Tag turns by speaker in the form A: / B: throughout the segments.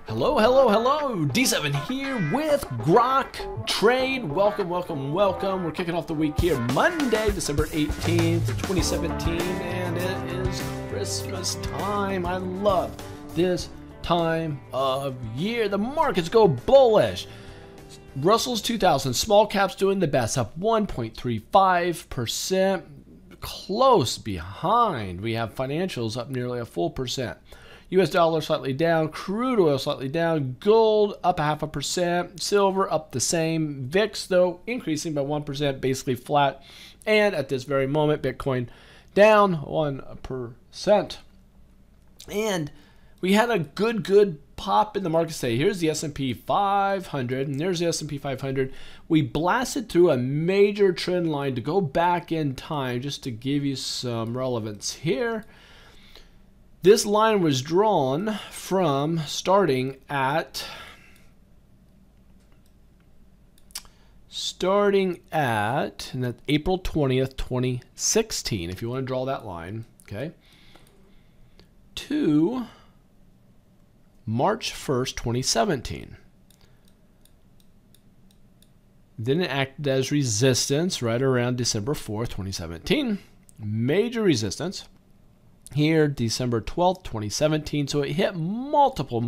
A: Hello, hello, hello! D7 here with Grok Trade. Welcome, welcome, welcome. We're kicking off the week here Monday, December 18th, 2017, and it is Christmas time. I love this time of year. The markets go bullish. Russell's 2000 small caps doing the best, up 1.35%. Close behind, we have financials up nearly a full percent. US dollar slightly down, crude oil slightly down, gold up 0.5%, silver up the same, VIX though increasing by 1%, basically flat, and at this very moment Bitcoin down 1%. And we had a good pop in the market today. Here's the S&P 500, and there's the S&P 500. We blasted through a major trend line to go back in time just to give you some relevance here. This line was drawn from starting at and that's April 20th, 2016, if you want to draw that line, okay, to March 1st, 2017. Then it acted as resistance right around December 4th, 2017. Major resistance. Here, December 12th, 2017. So it hit multiple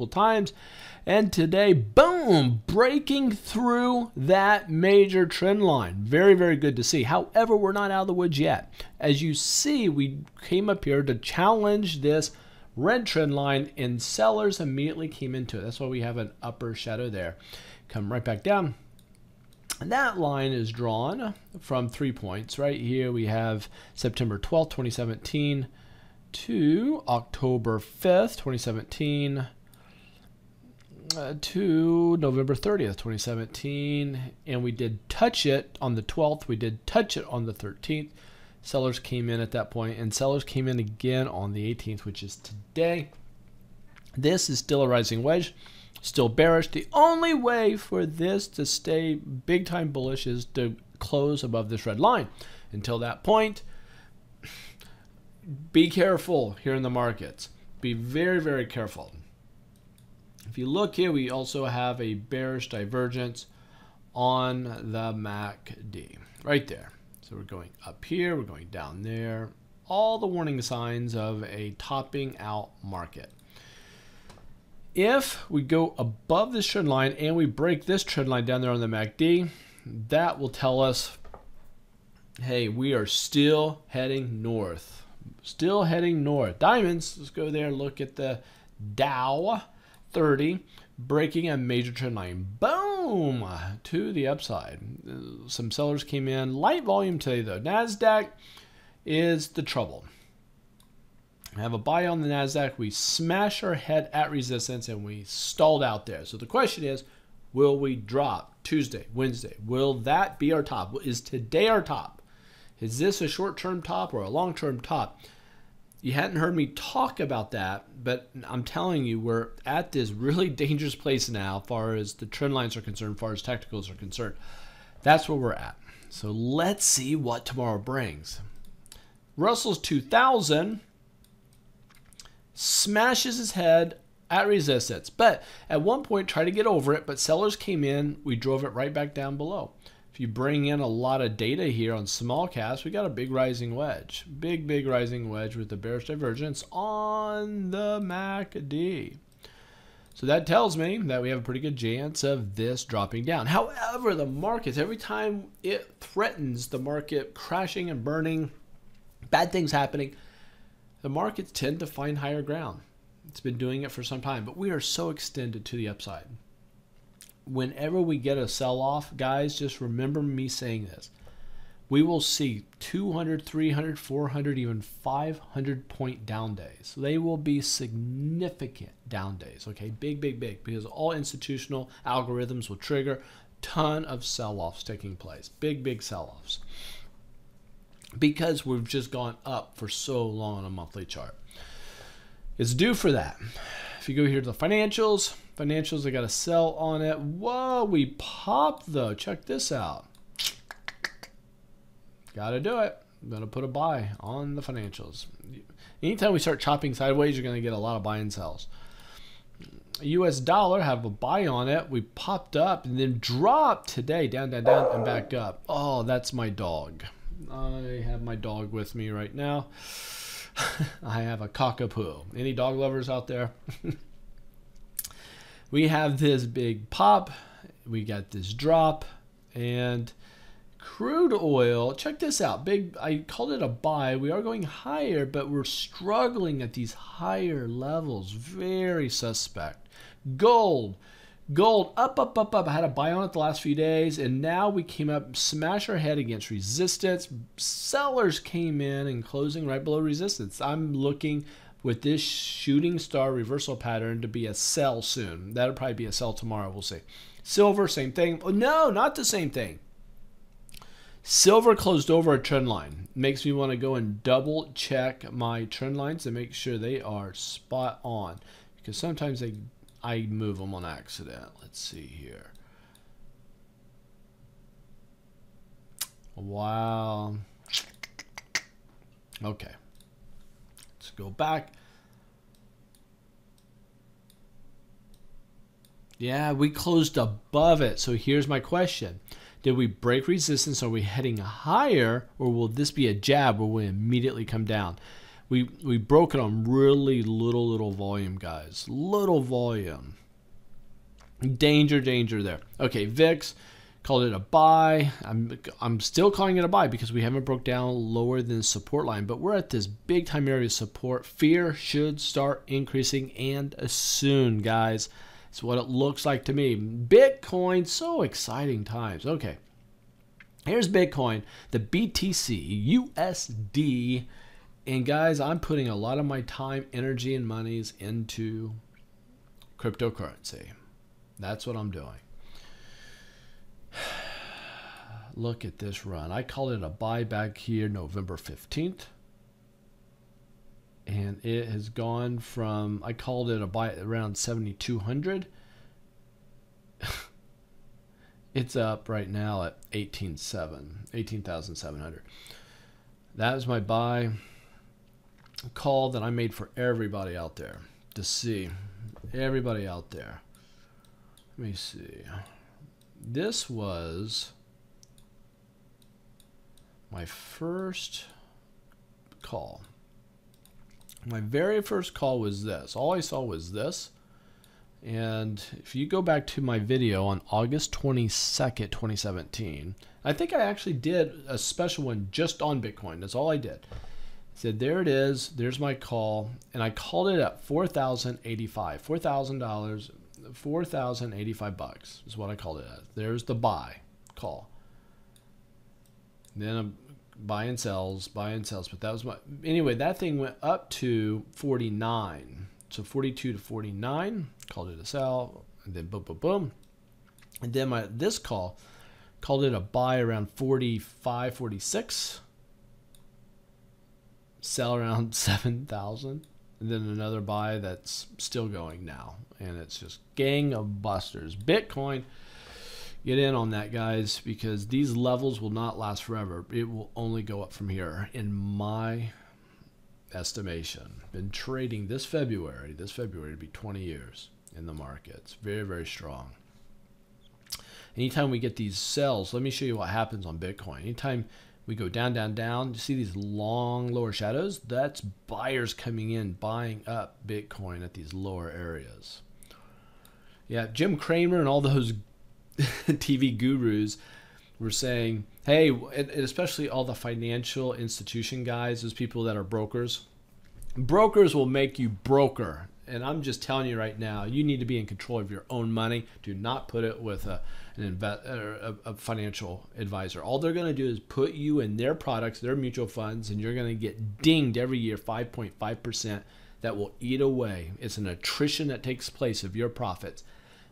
A: times. And today, boom, breaking through that major trend line. Very good to see. However, we're not out of the woods yet. As you see, we came up here to challenge this red trend line, and sellers immediately came into it. That's why we have an upper shadow there. Come right back down. And that line is drawn from 3 points. Right here we have September 12th, 2017 to October 5th, 2017 to November 30th, 2017. And we did touch it on the 12th. We did touch it on the 13th. Sellers came in at that point, and sellers came in again on the 18th, which is today. This is still a rising wedge. Still bearish. The only way for this to stay big time bullish is to close above this red line. Until that point, be careful here in the markets. Be very careful. If you look here, we also have a bearish divergence on the MACD right there. So we're going up here, we're going down there. All the warning signs of a topping out market. If we go above this trend line and we break this trend line down there on the MACD, that will tell us, hey, we are still heading north. Still heading north. Diamonds, let's go there and look at the Dow 30, breaking a major trend line. Boom! To the upside. Some sellers came in. Light volume today, though. NASDAQ is the trouble. I have a buy on the NASDAQ. We smash our head at resistance and we stalled out there. So the question is, will we drop Tuesday, Wednesday? Will that be our top? Is today our top? Is this a short-term top or a long-term top? You hadn't heard me talk about that, but I'm telling you, we're at this really dangerous place now as far as the trend lines are concerned, as far as technicals are concerned. That's where we're at. So let's see what tomorrow brings. Russell's 2000 smashes his head at resistance, but at one point tried to get over it, but sellers came in. We drove it right back down below. If you bring in a lot of data here on small caps, we got a big rising wedge. Big rising wedge with the bearish divergence on the MACD. So that tells me that we have a pretty good chance of this dropping down. However, the markets, every time it threatens the market crashing and burning, bad things happening, the markets tend to find higher ground. It's been doing it for some time, but we are so extended to the upside. Whenever we get a sell-off, guys, just remember me saying this. We will see 200, 300, 400, even 500 point down days. They will be significant down days, okay? Big, because all institutional algorithms will trigger a ton of sell-offs taking place. Big sell-offs. Because we've just gone up for so long on a monthly chart. It's due for that. If you go here to the financials, I got a sell on it. Whoa, we popped though. Check this out. Got to do it. I'm going to put a buy on the financials. Anytime we start chopping sideways, you're going to get a lot of buy and sells. US dollar, have a buy on it. We popped up and then dropped today, down, down, down, and back up. Oh, that's my dog. I have my dog with me right now. I have a cockapoo. Any dog lovers out there? We have this big pop. We got this drop. And crude oil, check this out. I called it a buy. We are going higher, but we're struggling at these higher levels. Very suspect. Gold, up, up, up, up. I had a buy on it the last few days, and now we came up, smash our head against resistance. Sellers came in and closing right below resistance. I'm looking with this shooting star reversal pattern to be a sell soon. That'll probably be a sell tomorrow. We'll see. Silver, same thing. Oh, no, not the same thing. Silver closed over a trend line. Makes me want to go and double check my trend lines and make sure they are spot on, because sometimes I move them on accident. Let's see here. Wow. Okay. Let's go back. Yeah, we closed above it. So here's my question. Did we break resistance? Are we heading higher, or will this be a jab where we immediately come down? We broke it on really little volume, guys. Little volume. Danger, danger there. Okay, VIX called it a buy. I'm still calling it a buy because we haven't broke down lower than the support line, but we're at this big time area of support. Fear should start increasing, and soon, guys. It's what it looks like to me. Bitcoin, so exciting times. Okay, here's Bitcoin, the BTC USD. And guys, I'm putting a lot of my time, energy, and monies into cryptocurrency. That's what I'm doing. Look at this run. I called it a buy back here November 15th. And it has gone from, I called it a buy around 7,200. It's up right now at 18,700. That is my buy call that I made for everybody out there to see. Everybody out there. Let me see. This was my first call. My very first call was this. All I saw was this. And if you go back to my video on August 22nd, 2017, I think I actually did a special one just on Bitcoin. That's all I did. I said, there it is. There's my call. And I called it at $4,085. $4,000, $4,085 is what I called it at. There's the buy call. Then buy and sells, but that was my, anyway, that thing went up to 49. So 42 to 49, called it a sell, and then boom, boom, boom. And then this call, called it a buy around 45, 46, sell around 7,000, and then another buy that's still going now. And it's just gangbusters. Bitcoin, get in on that, guys, because these levels will not last forever. It will only go up from here, in my estimation. Been trading this February to be 20 years in the market. It's very, very strong. Anytime we get these sells, let me show you what happens on Bitcoin. Anytime we go down, down, down, you see these long lower shadows? That's buyers coming in, buying up Bitcoin at these lower areas. Yeah, Jim Cramer and all those TV gurus were saying, hey, and especially all the financial institution guys, those people that are brokers. Brokers will make you broker. And I'm just telling you right now, you need to be in control of your own money. Do not put it with a financial advisor. All they're going to do is put you in their products, their mutual funds, and you're going to get dinged every year 5.5%. That will eat away. It's an attrition that takes place of your profits.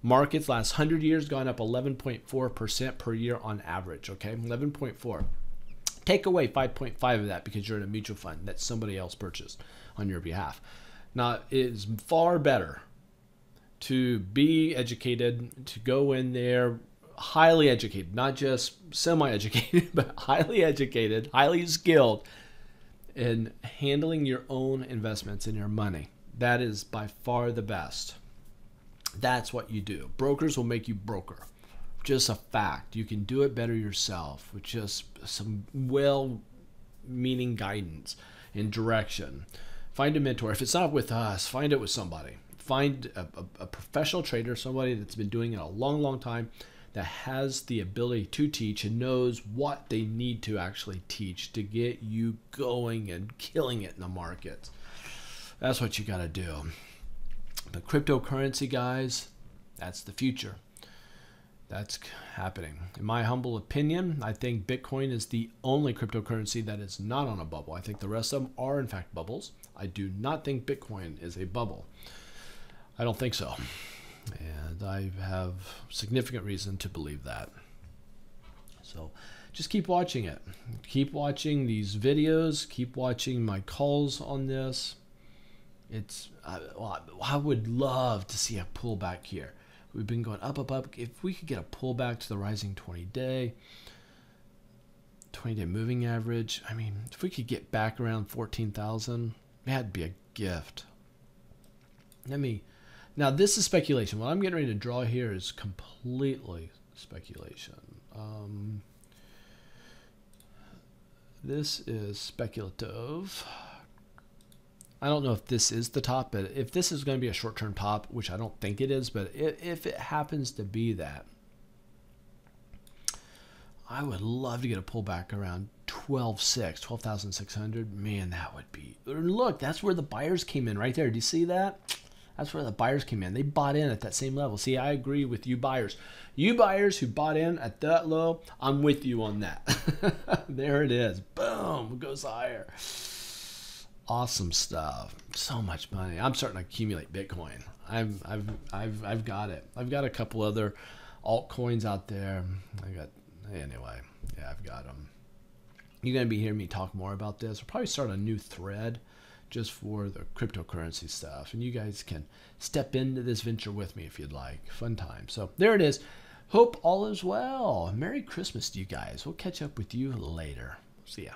A: Markets last 100 years gone up 11.4% per year on average, okay? 11.4. Take away 5.5 of that because you're in a mutual fund that somebody else purchased on your behalf. Now, it is far better to be educated, to go in there highly educated, not just semi-educated, but highly educated, highly skilled in handling your own investments and your money. That is by far the best. That's what you do. Brokers will make you broker. Just a fact. You can do it better yourself with just some well-meaning guidance and direction. Find a mentor. If it's not with us, find it with somebody. Find a professional trader, somebody that's been doing it a long, long time, that has the ability to teach and knows what they need to actually teach to get you going and killing it in the market. That's what you got to do. But cryptocurrency, guys, that's the future. That's happening. In my humble opinion, I think Bitcoin is the only cryptocurrency that is not on a bubble. I think the rest of them are, in fact, bubbles. I do not think Bitcoin is a bubble. I don't think so. And I have significant reason to believe that. So just keep watching it. Keep watching these videos. Keep watching my calls on this. I would love to see a pullback here. We've been going up, up, up. If we could get a pullback to the rising 20-day moving average, I mean, if we could get back around 14,000, that'd be a gift. Now this is speculation. What I'm getting ready to draw here is completely speculation. This is speculative. I don't know if this is the top, but if this is going to be a short-term top, which I don't think it is, but if it happens to be that, I would love to get a pullback around 12,600. Man, that would be... Look, that's where the buyers came in right there. Do you see that? That's where the buyers came in. They bought in at that same level. See, I agree with you buyers. You buyers who bought in at that low, I'm with you on that. There it is. Boom, it goes higher. Awesome stuff. So much money. I'm starting to accumulate Bitcoin. I've got it. I've got a couple other altcoins out there. Anyway, yeah, I've got them. You're going to be hearing me talk more about this. I'll probably start a new thread just for the cryptocurrency stuff. And you guys can step into this venture with me if you'd like. Fun time. So there it is. Hope all is well. Merry Christmas to you guys. We'll catch up with you later. See ya.